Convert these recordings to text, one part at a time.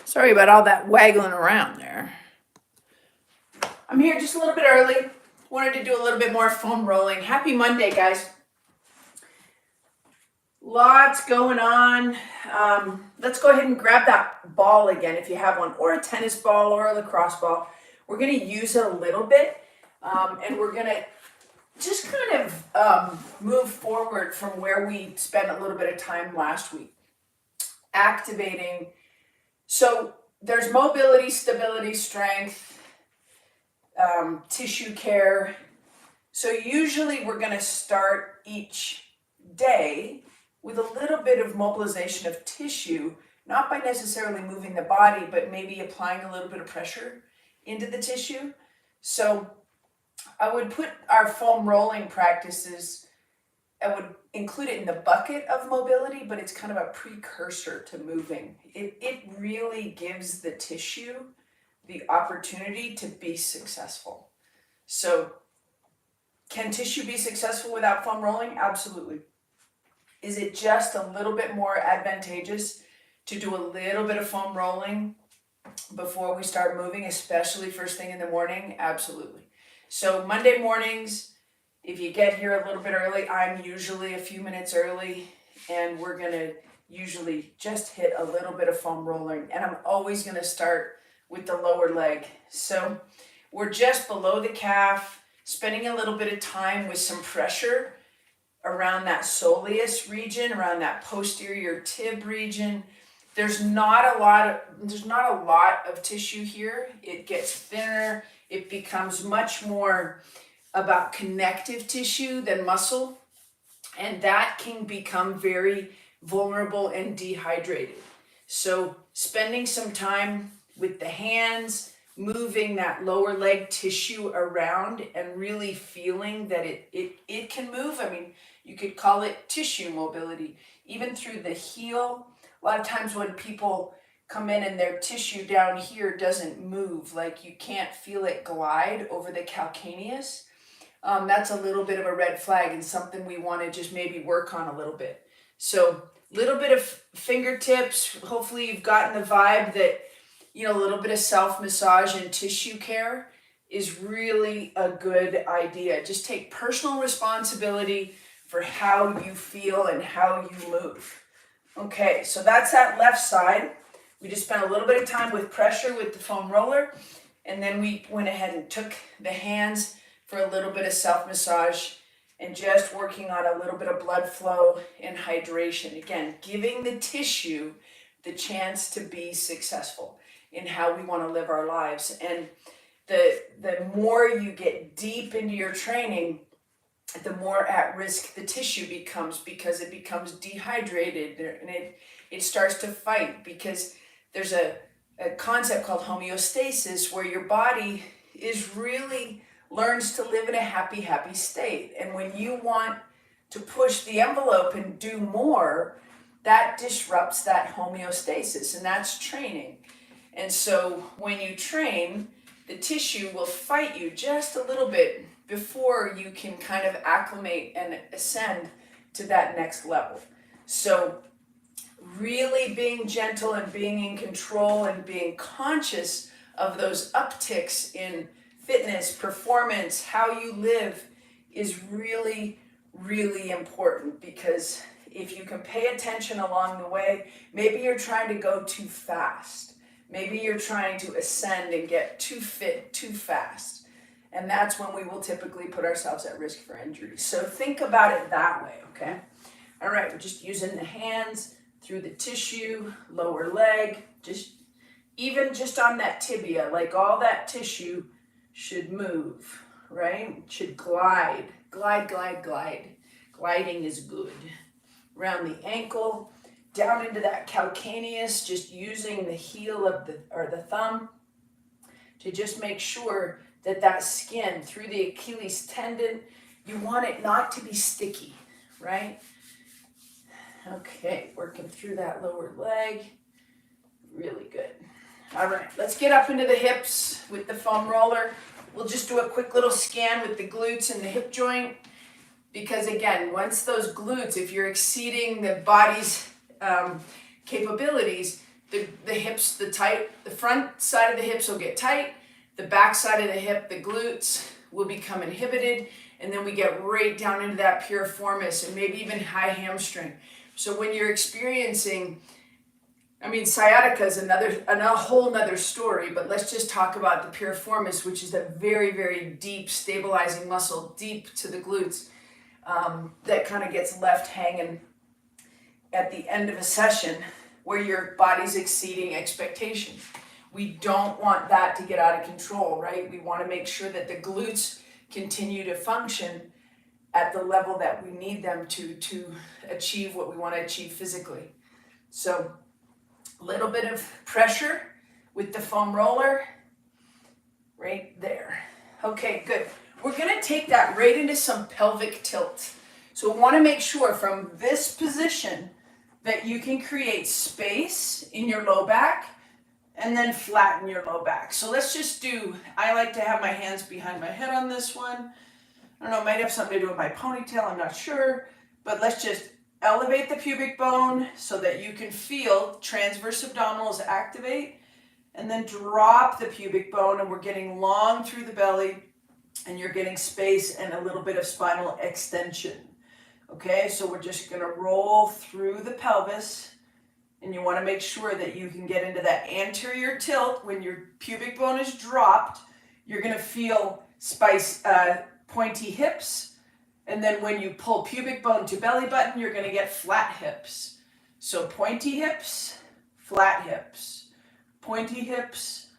Sorry about all that waggling around there. I'm here just a little bit early. Wanted to do a little bit more foam rolling. Happy Monday, guys. Lots going on. Let's go ahead and grab that ball again if you have one, or a tennis ball or a lacrosse ball. We're going to use it a little bit, and we're going to just kind of move forward from where we spent a little bit of time last week. Activating. So there's mobility, stability, strength, tissue care. So usually we're going to start each day with a little bit of mobilization of tissue, not by necessarily moving the body, but maybe applying a little bit of pressure into the tissue. So I would put our foam rolling practices, I would include it in the bucket of mobility, but it's kind of a precursor to moving. It really gives the tissue the opportunity to be successful. So can tissue be successful without foam rolling? Absolutely. Is it just a little bit more advantageous to do a little bit of foam rolling before we start moving, especially first thing in the morning? Absolutely. So Monday mornings, if you get here a little bit early, I'm usually a few minutes early, and we're going to usually just hit a little bit of foam rolling. And I'm always going to start with the lower leg. So we're just below the calf, spending a little bit of time with some pressure around that soleus region, around that posterior tib region. There's not a lot of tissue here. It gets thinner. It becomes much more about connective tissue than muscle, and that can become very vulnerable and dehydrated. So spending some time with the hands, moving that lower leg tissue around and really feeling that it can move. I mean, you could call it tissue mobility, even through the heel. A lot of times when people come in and their tissue down here doesn't move, like you can't feel it glide over the calcaneus, that's a little bit of a red flag and something we want to just maybe work on a little bit. So little bit of fingertips. Hopefully you've gotten the vibe that, a little bit of self-massage and tissue care is really a good idea. Just take personal responsibility for how you feel and how you move. Okay, so that's that left side. We just spent a little bit of time with pressure with the foam roller, and then we went ahead and took the hands for a little bit of self-massage and just working on a little bit of blood flow and hydration. Again, giving the tissue the chance to be successful in how we want to live our lives. And the more you get deep into your training, the more at risk the tissue becomes, because it becomes dehydrated and it starts to fight, because there's a concept called homeostasis where your body is really learns to live in a happy state. And when you want to push the envelope and do more, that disrupts that homeostasis, and that's training. And so when you train, the tissue will fight you just a little bit before you can kind of acclimate and ascend to that next level. So really being gentle and being in control and being conscious of those upticks in fitness, performance, how you live is really, really important, because if you can pay attention along the way, maybe you're trying to go too fast. Maybe you're trying to ascend and get too fit too fast. And that's when we will typically put ourselves at risk for injury. So think about it that way, okay? All right, we're just using the hands through the tissue, lower leg, even just on that tibia, like all that tissue should move, right? It should glide. Gliding is good. Around the ankle, down into that calcaneus, just using the heel of the thumb to just make sure that skin through the Achilles tendon, you want it not to be sticky, right? Okay, working through that lower leg. Really good. All right, let's get up into the hips with the foam roller. We'll just do a quick little scan with the glutes and the hip joint, because again, once those glutes, if you're exceeding the body's capabilities, the hips, the front side of the hips will get tight, the back side of the hip, the glutes will become inhibited, and then we get right down into that piriformis and maybe even high hamstring. So when you're experiencing, I mean, sciatica is a whole nother story, but let's just talk about the piriformis, which is a very, very deep stabilizing muscle, deep to the glutes, that kind of gets left hanging at the end of a session where your body's exceeding expectation. We don't want that to get out of control, right? We want to make sure that the glutes continue to function at the level that we need them to achieve what we want to achieve physically. So a little bit of pressure with the foam roller right there. Okay, good. We're going to take that right into some pelvic tilt. So we want to make sure from this position that you can create space in your low back and then flatten your low back. So let's just do, I like to have my hands behind my head on this one. I don't know, it might have something to do with my ponytail, I'm not sure, but let's just elevate the pubic bone so that you can feel transverse abdominals activate, and then drop the pubic bone, and we're getting long through the belly, and you're getting space and a little bit of spinal extension. Okay, so we're just gonna roll through the pelvis, and you wanna make sure that you can get into that anterior tilt. When your pubic bone is dropped, you're gonna feel pointy hips, and then when you pull pubic bone to belly button, you're gonna get flat hips. So pointy hips, flat hips, pointy hips,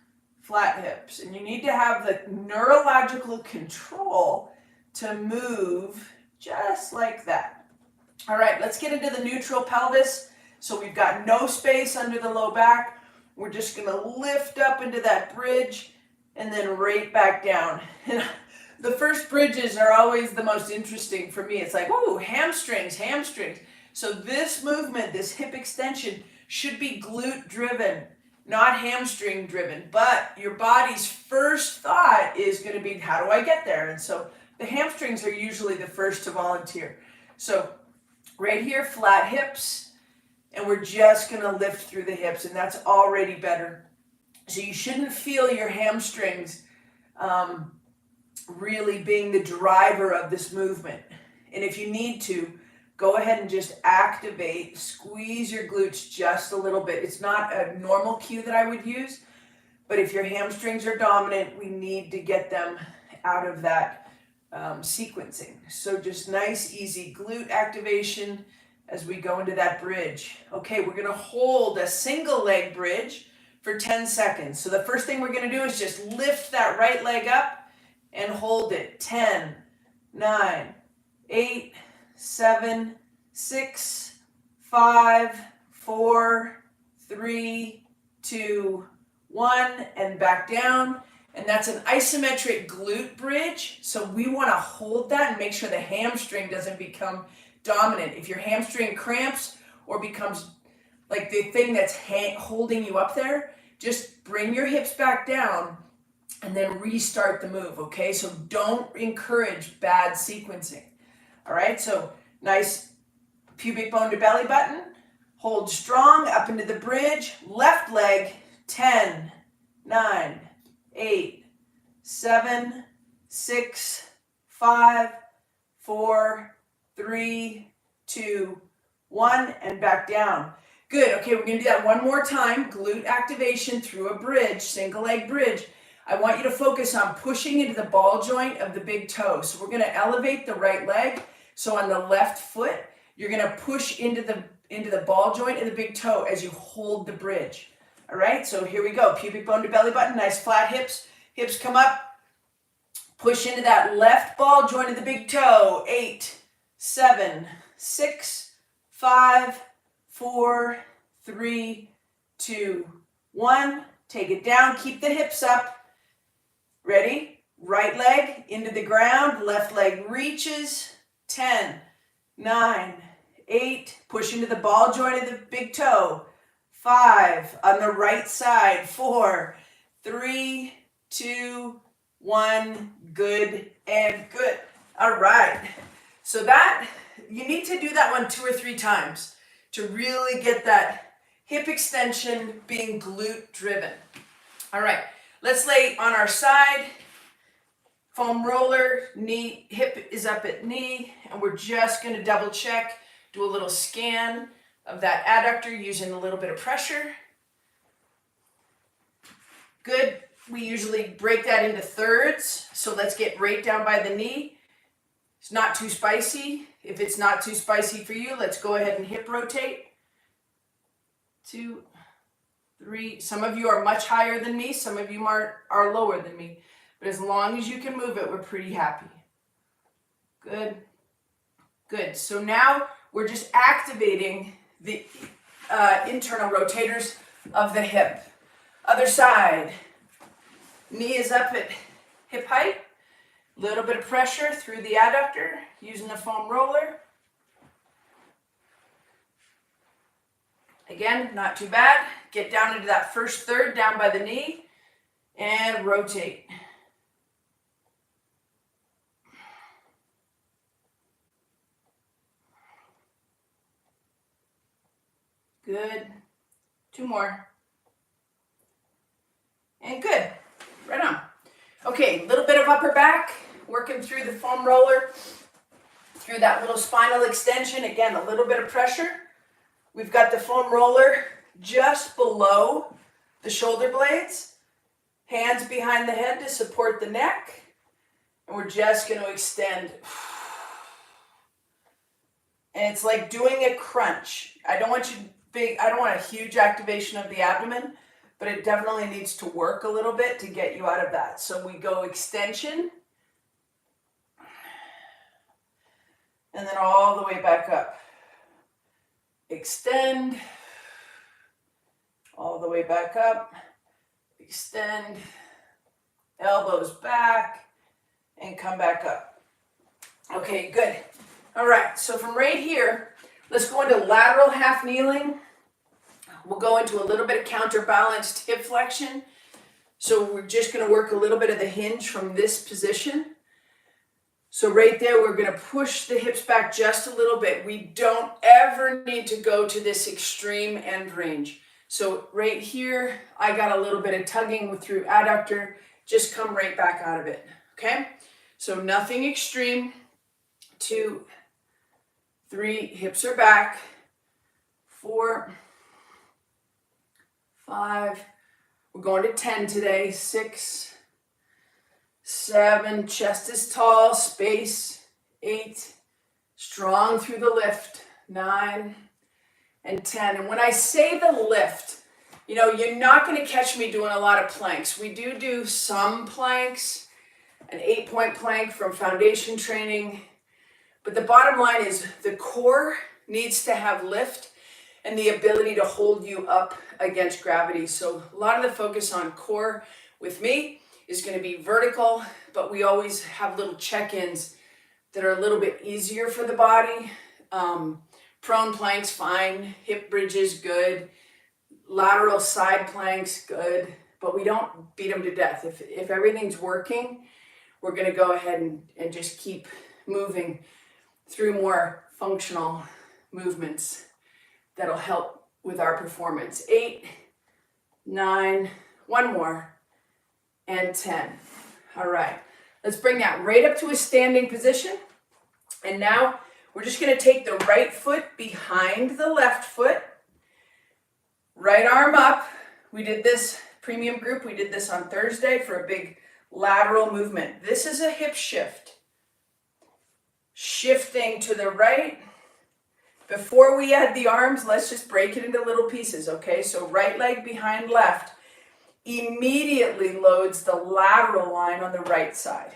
flat hips. And you need to have the neurological control to move just like that. All right, let's get into the neutral pelvis. So we've got no space under the low back. We're just gonna lift up into that bridge and then right back down. And the first bridges are always the most interesting for me. It's like, ooh, hamstrings, hamstrings. So this movement, this hip extension, should be glute driven, not hamstring driven. But your body's first thought is going to be, how do I get there? And so the hamstrings are usually the first to volunteer. So right here, flat hips, and we're just going to lift through the hips, and that's already better. So you shouldn't feel your hamstrings really being the driver of this movement. And if you need to, go ahead and just activate, squeeze your glutes just a little bit. It's not a normal cue that I would use, but if your hamstrings are dominant, we need to get them out of that sequencing. So just nice, easy glute activation as we go into that bridge. Okay, we're gonna hold a single leg bridge for 10 seconds. So the first thing we're gonna do is just lift that right leg up and hold it. 10, 9, 8, 7, 6, 5, 4, 3, 2, 1, and back down. And that's an isometric glute bridge. So we want to hold that and make sure the hamstring doesn't become dominant. If your hamstring cramps or becomes like the thing that's holding you up there, just bring your hips back down and then restart the move, okay? So don't encourage bad sequencing. All right, so nice pubic bone to belly button. Hold strong up into the bridge. Left leg, 10, 9, 8, 7, 6, 5, 4, 3, 2, 1, and back down. Good, okay, we're gonna do that one more time. Glute activation through a bridge, single leg bridge. I want you to focus on pushing into the ball joint of the big toe. So we're gonna elevate the right leg. So on the left foot, you're gonna push into the ball joint of the big toe as you hold the bridge. All right, so here we go. Pubic bone to belly button, nice flat hips. Hips come up. Push into that left ball joint of the big toe. 8, 7, 6, 5, 4, 3, 2, 1. Take it down, keep the hips up. Ready? Right leg into the ground, left leg reaches. 10, 9, 8, push into the ball joint of the big toe. 5, on the right side. 4, 3, 2, 1, good and good. All right. So that, you need to do that one 2 or 3 times to really get that hip extension being glute driven. All right, let's lay on our side, foam roller, knee, hip is up at knee, and we're just gonna double check, do a little scan of that adductor using a little bit of pressure. Good, we usually break that into thirds, so let's get right down by the knee. It's not too spicy. If it's not too spicy for you, let's go ahead and hip rotate. 2, 3, some of you are much higher than me, some of you are lower than me, but as long as you can move it, we're pretty happy. Good, good. So now we're just activating the internal rotators of the hip. Other side, knee is up at hip height, little bit of pressure through the adductor using the foam roller. Again, not too bad. Get down into that first third down by the knee and rotate. Good. 2 more. And good. Right on. Okay, a little bit of upper back, working through the foam roller, through that little spinal extension. Again, a little bit of pressure. We've got the foam roller just below the shoulder blades, hands behind the head to support the neck, and we're just going to extend. And it's like doing a crunch. I don't want a huge activation of the abdomen, but it definitely needs to work a little bit to get you out of that. So we go extension, and then all the way back up. Extend, all the way back up, extend, elbows back, and come back up. Okay, good. All right, so from right here, let's go into lateral half kneeling. We'll go into a little bit of counterbalanced hip flexion. So we're just going to work a little bit of the hinge from this position. So right there, we're going to push the hips back just a little bit. We don't ever need to go to this extreme end range. So right here, I got a little bit of tugging through adductor. Just come right back out of it, okay? So nothing extreme. 2, 3, hips are back. 4, 5, we're going to 10 today. 6, 7, chest is tall, space. 8, strong through the lift. 9 and 10. And when I say the lift, you're not going to catch me doing a lot of planks. We do some planks, an 8-point plank from foundation training. But the bottom line is the core needs to have lift and the ability to hold you up against gravity. So a lot of the focus on core with me is going to be vertical, but we always have little check-ins that are a little bit easier for the body. Prone planks, fine. Hip bridges, good. Lateral side planks, good. But we don't beat them to death. If everything's working, we're going to go ahead and just keep moving through more functional movements that'll help with our performance. 8, 9, 1 more, and 10. All right, let's bring that right up to a standing position. And now we're just going to take the right foot behind the left foot, right arm up. We did this, premium group, we did this on Thursday for a big lateral movement. This is a hip shift. Shifting to the right. Before we add the arms, let's just break it into little pieces, okay? So right leg behind left immediately loads the lateral line on the right side.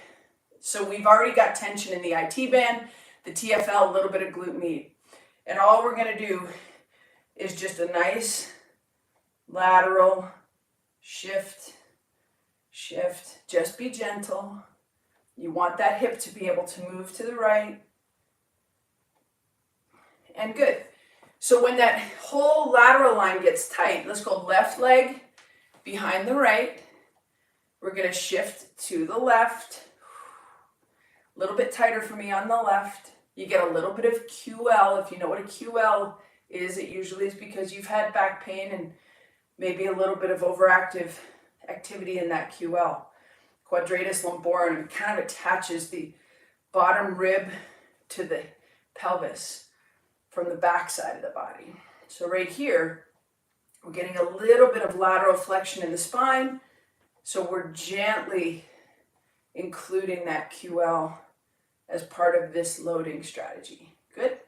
So we've already got tension in the IT band, the TFL, a little bit of glute med. And all we're going to do is just a nice lateral shift, shift. Just be gentle. You want that hip to be able to move to the right. And good. So when that whole lateral line gets tight, let's go left leg behind the right. We're going to shift to the left. A little bit tighter for me on the left. You get a little bit of QL. If you know what a QL is, it usually is because you've had back pain and maybe a little bit of overactive activity in that QL. Quadratus lumborum, it kind of attaches the bottom rib to the pelvis from the back side of the body. So right here, we're getting a little bit of lateral flexion in the spine. So we're gently including that QL as part of this loading strategy. Good?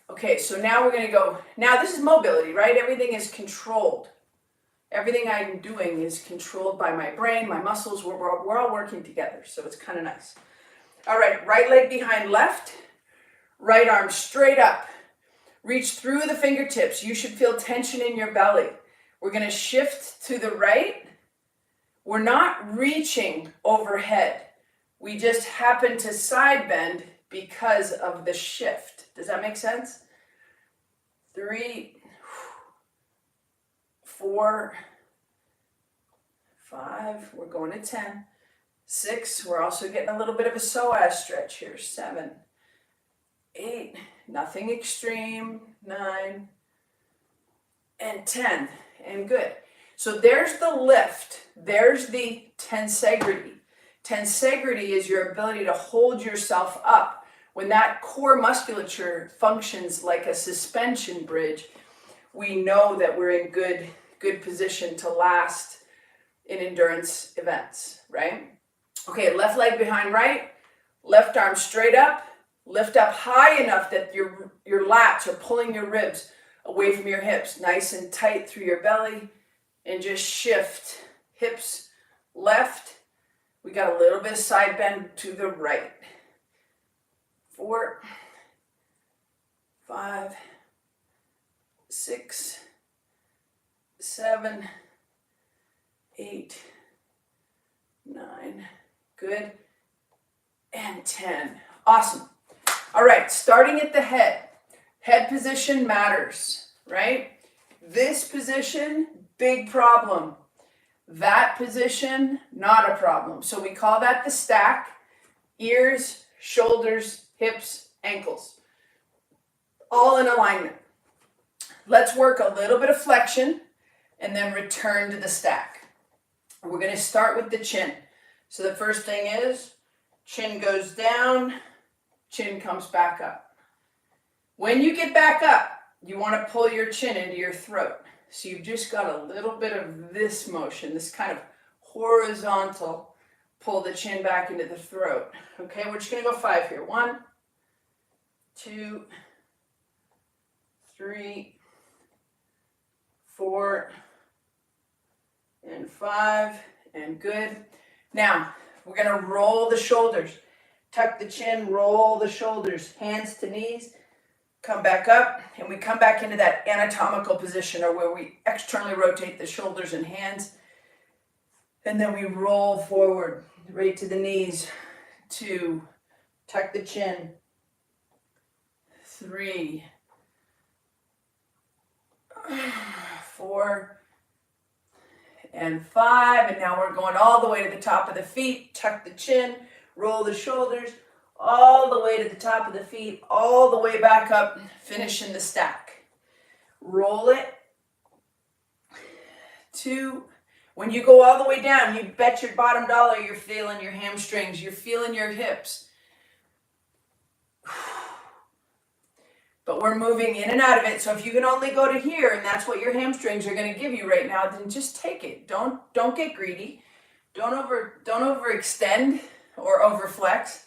Okay, so now we're gonna go, now this is mobility, right? Everything is controlled. Everything I'm doing is controlled by my brain, my muscles, we're all working together, so it's kind of nice. All right, right leg behind left, right arm straight up. Reach through the fingertips. You should feel tension in your belly. We're gonna shift to the right. We're not reaching overhead. We just happen to side bend because of the shift. Does that make sense? 3, 4, 5, we're going to 10. 6, we're also getting a little bit of a psoas stretch here. 7, 8, nothing extreme. 9, and 10, and good. So there's the lift. There's the tensegrity. Tensegrity is your ability to hold yourself up. When that core musculature functions like a suspension bridge, we know that we're in good position to last in endurance events, right? Okay, left leg behind right, left arm straight up, lift up high enough that your lats are pulling your ribs away from your hips, nice and tight through your belly, and just shift, hips left. We got a little bit of side bend to the right. 4, 5, 6, 7, 8, 9, good, and 10. Awesome. All right, starting at the head. Head position matters, right? This position, big problem. That position, not a problem. So we call that the stack. Ears, shoulders, hips, ankles. All in alignment. Let's work a little bit of flexion and then return to the stack. We're going to start with the chin. So the first thing is chin goes down, chin comes back up. When you get back up, you want to pull your chin into your throat. So you've just got a little bit of this motion, this kind of horizontal pull the chin back into the throat. Okay, we're just going to go 5 here. 1, 2, 3, 4, and 5, and good. Now, we're going to roll the shoulders. Tuck the chin, roll the shoulders, hands to knees, come back up, and we come back into that anatomical position or where we externally rotate the shoulders and hands. And then we roll forward, right to the knees. 2, tuck the chin. 3, 4, and 5. And now we're going all the way to the top of the feet. Tuck the chin, roll the shoulders, all the way to the top of the feet, all the way back up, finish in the stack. Roll it. 2. When you go all the way down, you bet your bottom dollar you're feeling your hamstrings, you're feeling your hips. But we're moving in and out of it. So if you can only go to here and that's what your hamstrings are going to give you right now, then just take it. Don't get greedy. Don't overextend or overflex.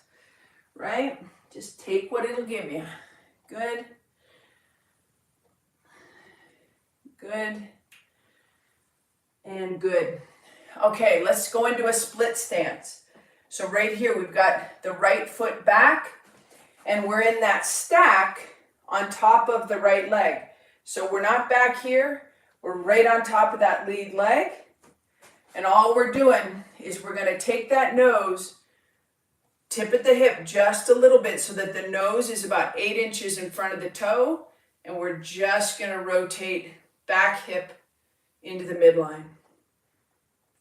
Right? Just take what it'll give you. Good. Good. And good. Okay, let's go into a split stance. So right here, we've got the right foot back, and we're in that stack on top of the right leg. So we're not back here, we're right on top of that lead leg. And all we're doing is we're gonna take that nose, tip at the hip just a little bit so that the nose is about 8 inches in front of the toe, and we're just gonna rotate back hip into the midline.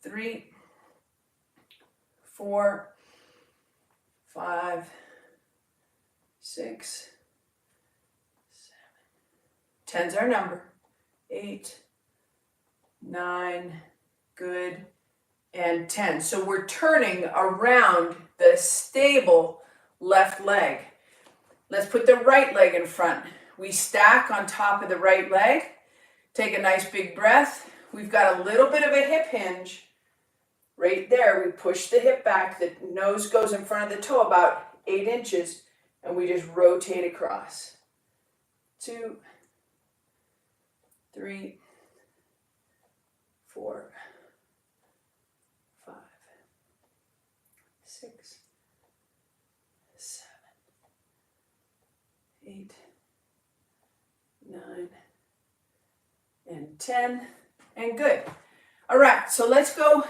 3, 4, 5, 6, 10's our number. 8, 9, good, and 10. So we're turning around the stable left leg. Let's put the right leg in front. We stack on top of the right leg. Take a nice big breath. We've got a little bit of a hip hinge. Right there, we push the hip back. The nose goes in front of the toe about 8 inches, and we just rotate across. 2, 3, 4, 5, 6, 7, 8, 9, and 10, and good. All right, so let's go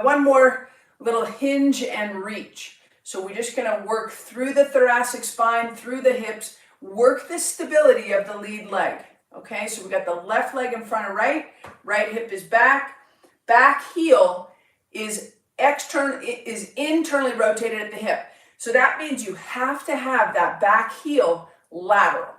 one more little hinge and reach. So we're just gonna work through the thoracic spine, through the hips, work the stability of the lead leg. Okay, so we got the left leg in front of right, right hip is back, back heel is internally rotated at the hip. So that means you have to have that back heel lateral.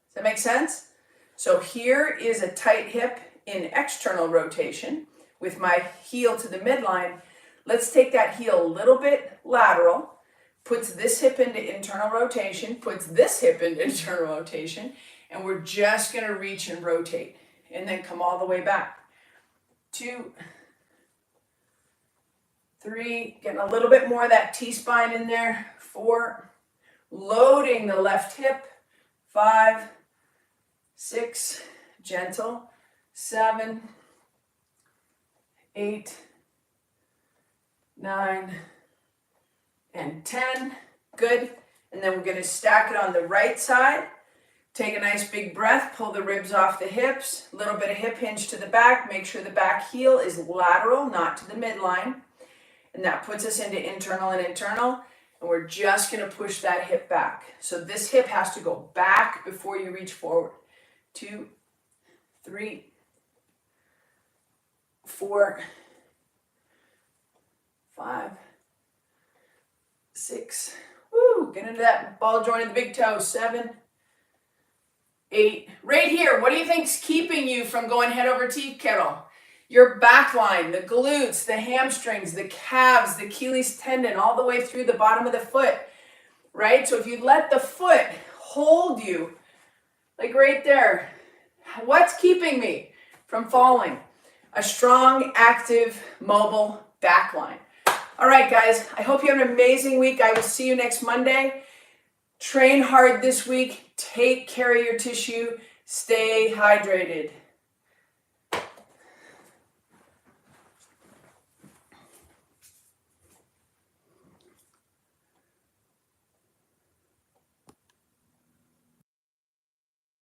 Does that make sense? So here is a tight hip in external rotation with my heel to the midline. Let's take that heel a little bit lateral, puts this hip into internal rotation, puts this hip into internal rotation, and we're just gonna reach and rotate, and then come all the way back. 2, 3, getting a little bit more of that T-spine in there. 4, loading the left hip. 5, 6, gentle. 7, 8, 9, and 10. Good. And then we're going to stack it on the right side. Take a nice big breath, pull the ribs off the hips, a little bit of hip hinge to the back. Make sure the back heel is lateral, not to the midline. And that puts us into internal and internal. And we're just going to push that hip back. So this hip has to go back before you reach forward. 2, 3, 4, 5, 6. Woo, get into that ball joint of the big toe. 7, 8. Right here, what do you think's keeping you from going head over tea kettle? Your back line, the glutes, the hamstrings, the calves, the Achilles tendon, all the way through the bottom of the foot, right? So if you let the foot hold you, like right there, what's keeping me from falling? A strong, active, mobile back line. All right, guys, I hope you have an amazing week. I will see you next Monday. Train hard this week. Take care of your tissue. Stay hydrated.